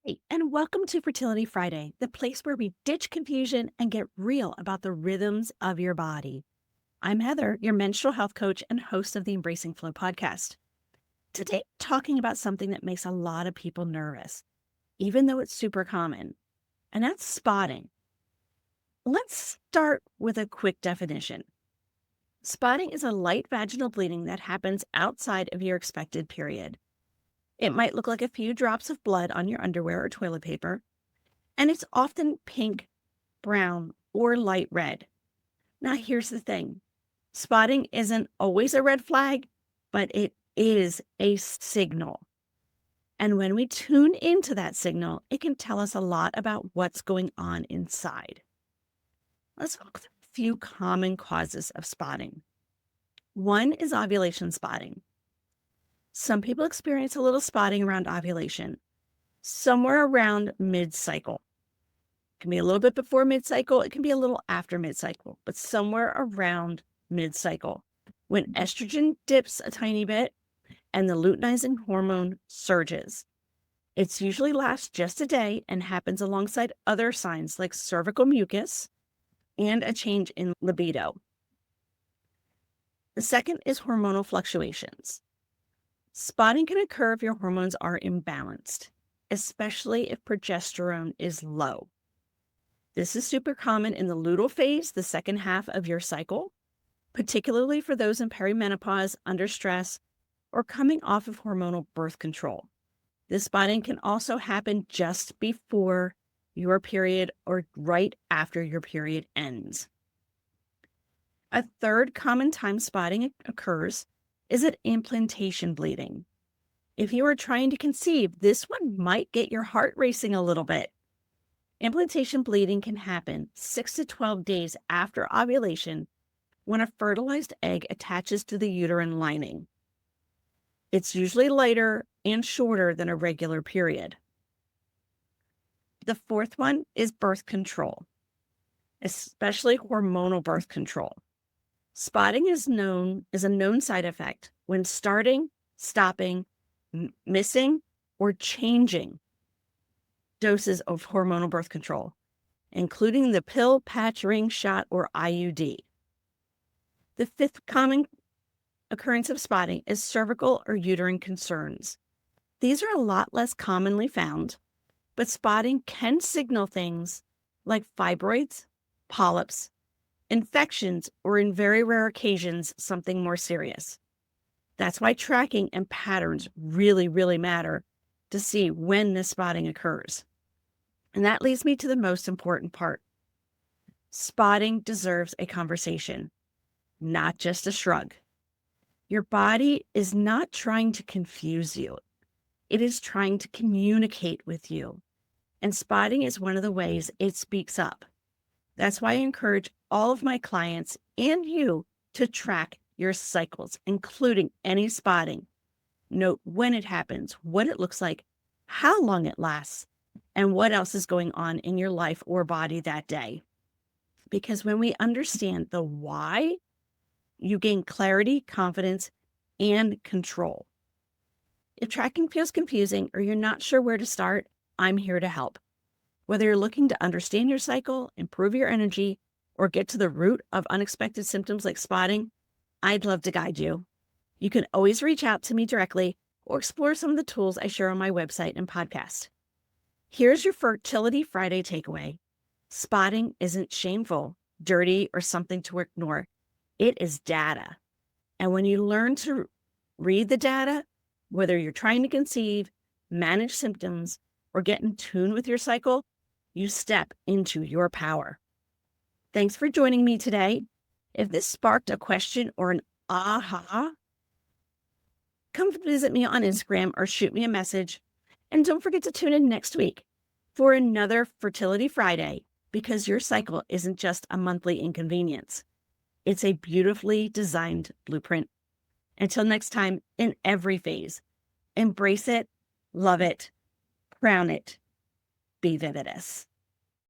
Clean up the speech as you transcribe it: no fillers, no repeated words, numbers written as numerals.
Hey, and welcome to Fertility Friday, the place where we ditch confusion and get real about the rhythms of your body. I'm Heather, your menstrual health coach and host of the Embracing Flow podcast. Today, talking about something that makes a lot of people nervous, even though it's super common, and that's spotting. Let's start with a quick definition. Spotting is a light vaginal bleeding that happens outside of your expected period. It might look like a few drops of blood on your underwear or toilet paper, and it's often pink, brown, or light red. Now, here's the thing. Spotting isn't always a red flag, but it is a signal. And when we tune into that signal, it can tell us a lot about what's going on inside. Let's look at a few common causes of spotting. One is ovulation spotting. Some people experience a little spotting around ovulation, somewhere around mid-cycle. It can be a little bit before mid-cycle. It can be a little after mid-cycle, but somewhere around mid-cycle, when estrogen dips a tiny bit and the luteinizing hormone surges. It usually lasts just a day and happens alongside other signs like cervical mucus and a change in libido. The second is hormonal fluctuations. Spotting can occur if your hormones are imbalanced, especially if progesterone is low. This is super common in the luteal phase, the second half of your cycle, particularly for those in perimenopause, under stress, or coming off of hormonal birth control. This spotting can also happen just before your period or right after your period ends. A third common time spotting occurs is at implantation bleeding. If you are trying to conceive, this one might get your heart racing a little bit. Implantation bleeding can happen 6 to 12 days after ovulation when a fertilized egg attaches to the uterine lining. It's usually lighter and shorter than a regular period. The fourth one is birth control, especially hormonal birth control. Spotting is a known side effect when starting, stopping, missing, or changing doses of hormonal birth control, including the pill, patch, ring, shot, or IUD. The fifth common occurrence of spotting is cervical or uterine concerns. These are a lot less commonly found, but spotting can signal things like fibroids, polyps, infections, or in very rare occasions, something more serious. That's why tracking and patterns really matter to see when this spotting occurs. And that leads me to the most important part. Spotting deserves a conversation, not just a shrug. Your body is not trying to confuse you. It is trying to communicate with you. And spotting is one of the ways it speaks up. That's why I encourage all of my clients and you to track your cycles, including any spotting. Note when it happens, what it looks like, how long it lasts, and what else is going on in your life or body that day. Because when we understand the why, you gain clarity, confidence, and control. If tracking feels confusing or you're not sure where to start, I'm here to help. Whether you're looking to understand your cycle, improve your energy, or get to the root of unexpected symptoms like spotting, I'd love to guide you. You can always reach out to me directly or explore some of the tools I share on my website and podcast. Here's your Fertility Friday takeaway. Spotting isn't shameful, dirty, or something to ignore. It is data. And when you learn to read the data, whether you're trying to conceive, manage symptoms, or get in tune with your cycle, you step into your power. Thanks for joining me today. If this sparked a question or an aha, come visit me on Instagram or shoot me a message. And don't forget to tune in next week for another Fertility Friday, because your cycle isn't just a monthly inconvenience. It's a beautifully designed blueprint. Until next time, in every phase, embrace it, love it, crown it, be Vivydus.